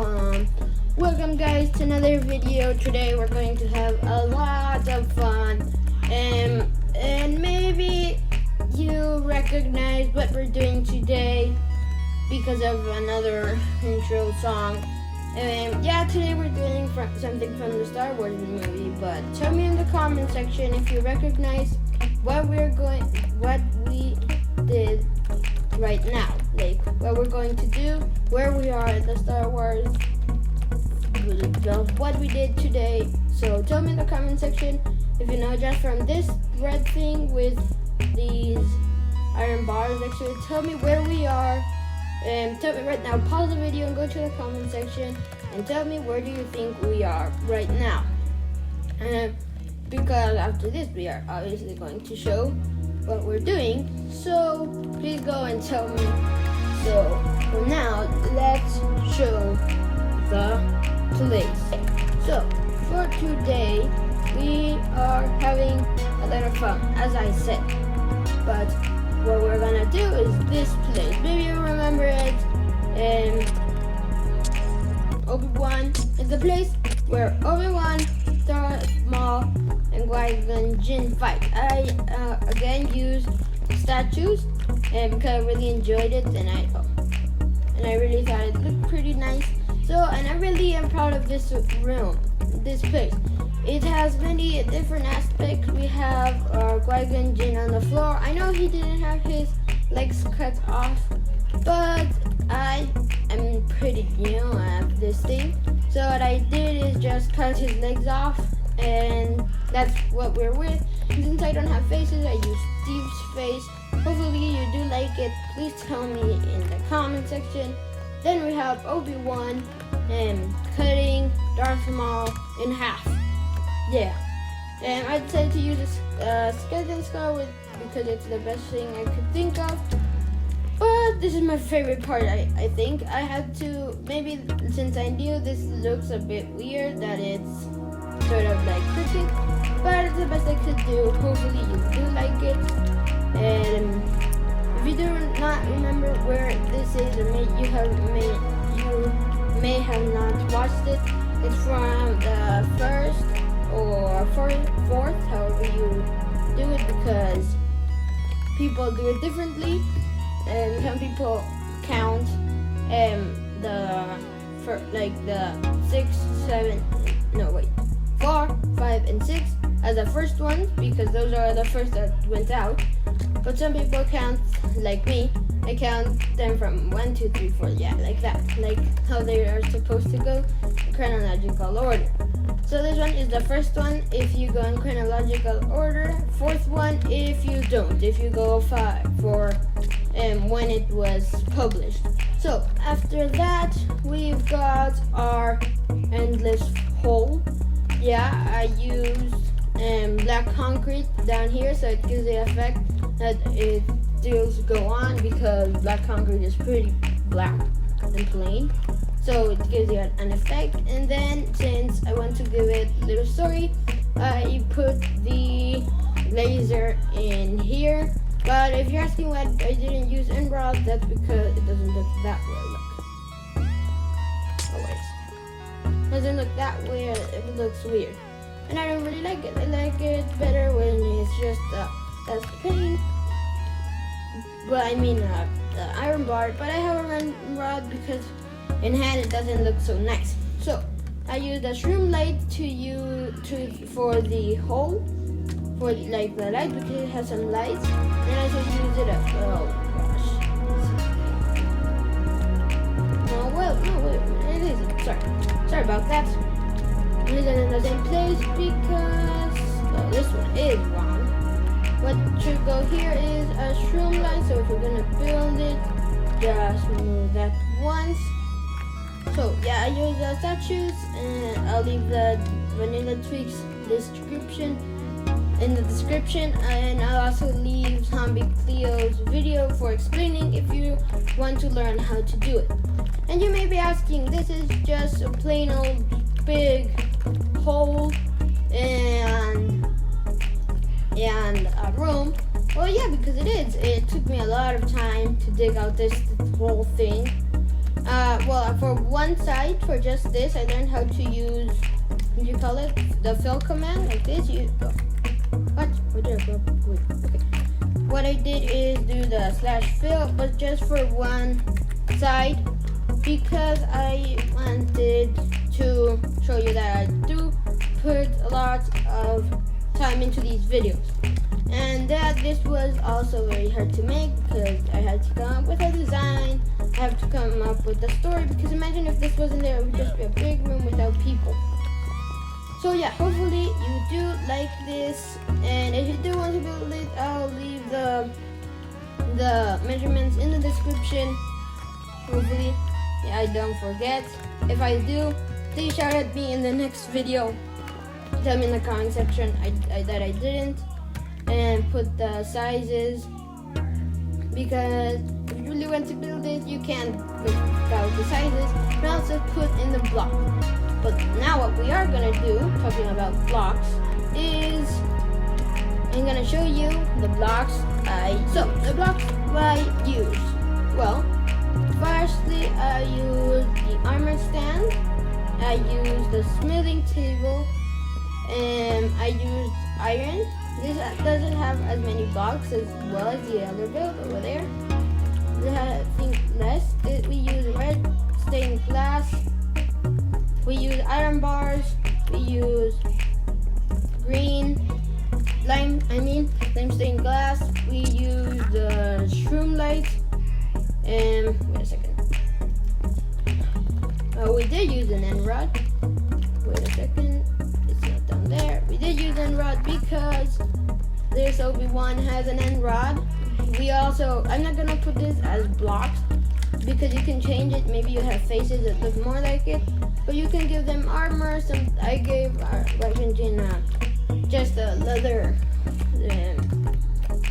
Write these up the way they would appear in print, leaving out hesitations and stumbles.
fun. Welcome guys to another video. Today we're going to have a lot of fun and maybe you recognize what we're doing today because of another intro song. Yeah, today we're doing something from the Star Wars movie, but tell me in the comment section if you recognize what we did right now, like what we're going to do, where we are in the Star Wars, what we did today. So tell me in the comment section if you know just from this red thing with these iron bars next to it. Tell me where we are, and tell me right now. Pause the video and go to the comment section and tell me where do you think we are right now. Because after this we are obviously going to show what we're doing, so please go and tell me. So for now, let's show the place. So for today we are having a lot of fun, as I said, but what we're gonna do is this place. Maybe you remember it, and Obi-Wan is the place where Obi-Wan, Darth Maul, and Qui-Gon Jinn fight. I again used statues because I really enjoyed it, and I really thought it looked pretty nice. So, and I really am proud of this room, this place. It has many different aspects. We have Qui-Gon Jinn on the floor. I know he didn't have his legs cut off, but I am pretty new at this thing. So what I did is just cut his legs off, and that's what we're with. And since I don't have faces, I use Steve's face. Hopefully you do like it. Please tell me in the comment section. Then we have Obi-Wan and cutting Darth Maul in half. Yeah, and I decided to use a skeleton skull because it's the best thing I could think of. But this is my favorite part. I think I had to, maybe since I knew this looks a bit weird that it's sort of like crooked, but it's the best I could do. Hopefully you do like it. And if you do not remember where this is, or you may have not watched it, it's from the first or fourth, however you do it, because people do it differently. And some people count the 4, 5, and 6 as the first ones because those are the first that went out. But some people count like me. I count them from 1, 2, 3, 4. Yeah, like that, like how they are supposed to go in chronological order. So this one is the first one if you go in chronological order. Fourth one if you don't. If you go 5 for when it was published. So after that we've got our endless hole. Yeah, I used black concrete down here so it gives the effect that it still go on, because black concrete is pretty black and plain. So it gives you an effect. And then since I want to give it a little story, I put the laser in here. But if you're asking why I didn't use emerald, that's because it doesn't look that way. Look. Oh wait. It doesn't look that weird. It looks weird. And I don't really like it. I like it better when it's just that's paint. But I mean the iron bar. But I have an emerald because in hand it doesn't look so nice. So I use the Shroomlight for the hole, for like the light, because it has some lights. And I also use it as, oh gosh. Oh well, no wait, it isn't. Sorry about that. It isn't in the same place because this one is wrong. What should go here is a Shroomlight. So if we're gonna build it, just move that once. So yeah, I use the statues, and I'll leave the vanilla tweaks in the description, and I'll also leave Zombie Cleo's video for explaining if you want to learn how to do it. And you may be asking, this is just a plain old big hole and a room. Well, yeah, because it is. It took me a lot of time to dig out this whole thing. Well, for one side, for just this, I learned how to use, what do you call it? The fill command, like this. What? Where did I go? Wait, okay. What I did is do the /fill, but just for one side, because I wanted to show you that I do put a lot of time into these videos. And that this was also very hard to make because I had to come up with a design. I have to come up with a story, because imagine if this wasn't there, it would just be a big room without people. So yeah, hopefully you do like this, and if you do want to build it, I'll leave the measurements in the description. Hopefully, yeah, I don't forget. If I do, please shout at me in the next video. Tell me in the comment section that I didn't, and put the sizes, because if you really want to build it, you can put out the sizes and also put in the block. But now what we are gonna do, talking about blocks, is I'm gonna show you the blocks I use. Well, firstly, I use the armor stand, I use the smithing table, and I used iron. This doesn't have as many blocks as well as the other build over there. I think less. We use red stained glass. We use iron bars. We use lime stained glass. We use the Shroomlight. And wait a second. Oh, we did use an end rod. Wait a second. It's not down there. We did use an end rod because this Obi-Wan has an end rod. I'm not gonna put this as blocks because you can change it. Maybe you have faces that look more like it, but you can give them armor. I gave Argentina just a leather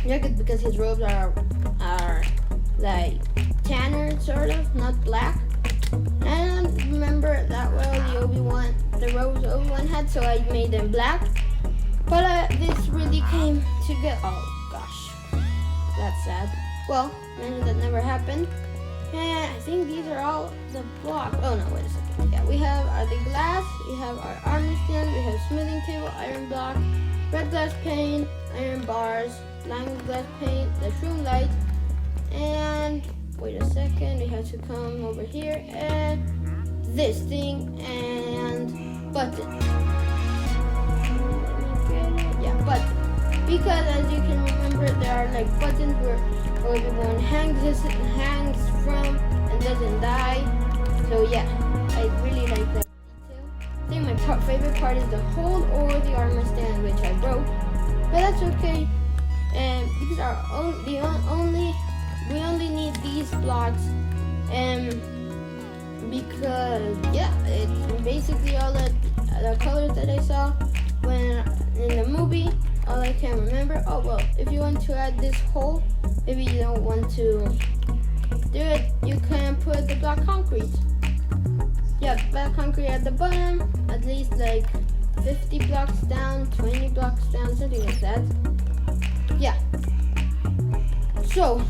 jacket because his robes are like tanner, sort of, not black. I don't remember that well the robes Obi-Wan had, so I made them black. But this really came to get. Oh gosh, that's sad. Well, imagine that never happened. And I think these are all the blocks. Oh no, wait a second. Yeah, we have the glass, we have our armor stand, we have smithing table, iron block, red glass pane, iron bars, lime glass pane, the Shroomlight, and wait a second, we have to come over here and this thing and button. Yeah, button. Because as you can remember, there are like buttons where Obi-Wan hangs from and doesn't die. So yeah, I really like that detail. I think my favorite part is the hole or the armor stand, which I broke, but that's okay. And these are we only need these blocks, because yeah, it's basically all the colors that I saw when in the movie. All I can remember. Oh well, if you want to add this hole, maybe you don't want to do it, you can put the black concrete. Yeah, black concrete at the bottom, at least like 50 blocks down, 20 blocks down, something like that. Yeah. So,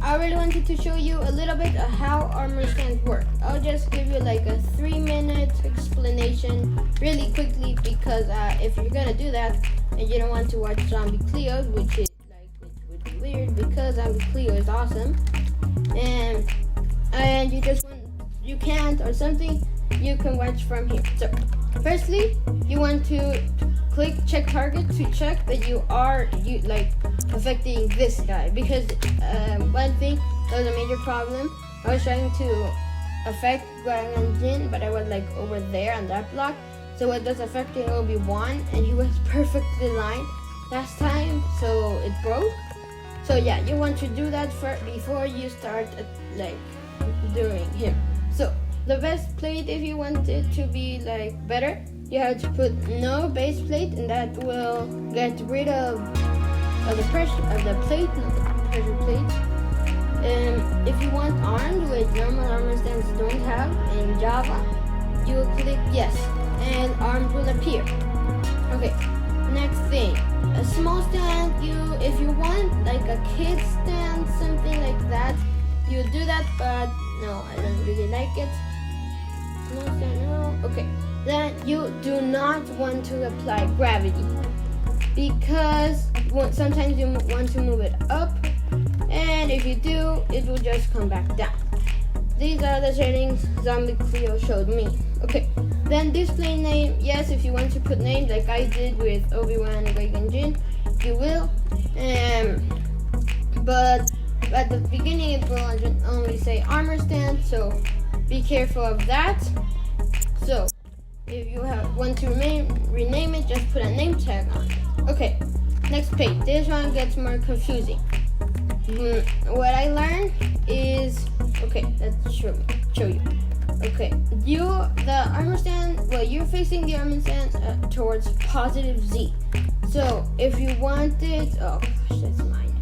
I really wanted to show you a little bit of how armor stands work. I'll just give you like a 3-minute explanation really quickly, because if you're gonna do that and you don't want to watch Zombie Cleo's, which would be weird because Zombie Cleo is awesome, and you can't or something, you can watch from here. So firstly, you want to click check target to check that you are affecting this guy, because one thing that was a major problem. I was trying to affect Guang and Jin, but I was like over there on that block, so it was affecting Obi-Wan, and he was perfectly lined last time, so it broke. So yeah, you want to do that before you start doing him. So the best plate, if you want it to be better, you have to put no base plate, and that will get rid of the pressure of the plate, not the pressure plate. If you want armed, which normal armor stands don't have in Java, you will click yes, and armed will appear. Okay, next thing, a small stand. If you want like a kid stand, something like that, you do that, but No, I don't really like it. No. Okay. Then you do not want to apply gravity because sometimes you want to move it up, and if you do, it will just come back down. These are the settings Zombie Cleo showed me. Okay, then display name. Yes, if you want to put names like I did with Obi-Wan, Greg, and Jin, you will. But at the beginning it will only say armor stand, so be careful of that. So if you want to rename it, just put a name tag on it. Okay, next page. This one gets more confusing. What I learned is, okay, let's show you. Okay, the armor stand, well, you're facing the armor stand towards positive Z. So if you want it, oh gosh, that's mine.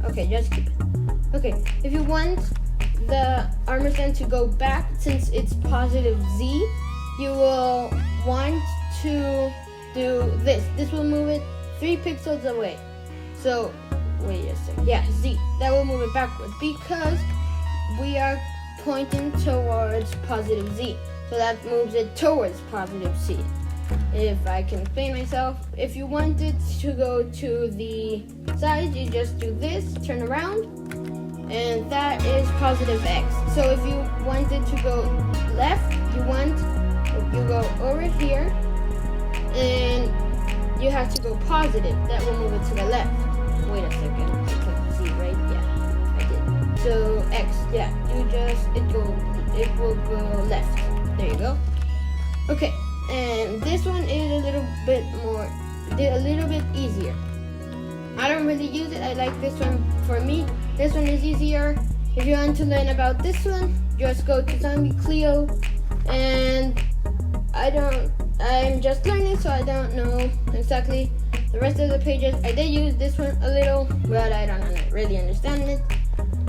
Okay, just keep it. Okay, if you want the armor stand to go back, since it's positive Z, you will want to do this. This will move it 3 pixels away. So wait a second. Yeah, Z. That will move it backward because we are pointing towards positive Z. So that moves it towards positive Z. If I can explain myself, if you want it to go to the side, you just do this, turn around, and that is positive X. So if you want it to go left, you go over here, and you have to go positive. That will move it to the left. Wait a second. You can see, right? Yeah, I did. So X, yeah, it will go left. There you go. Okay, and this one is a little bit easier. I don't really use it. I like this one. For me, this one is easier. If you want to learn about this one, just go to Zombie Cleo, and I'm just learning, so I don't know exactly the rest of the pages. I did use this one a little, but I don't really understand it.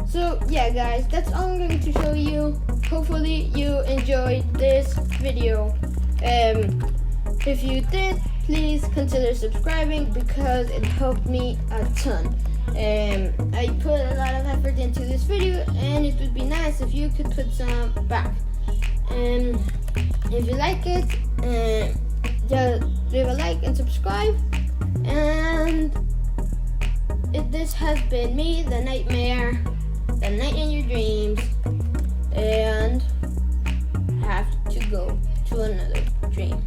So yeah, guys, that's all I'm going to show you. Hopefully you enjoyed this video. If you did, please consider subscribing because it helped me a ton. I put a lot of effort into this video, and it would be nice if you could put some back. If you like it, just leave a like and subscribe. And this has been me, the Nightmare, the night in your dreams, and have to go to another dream.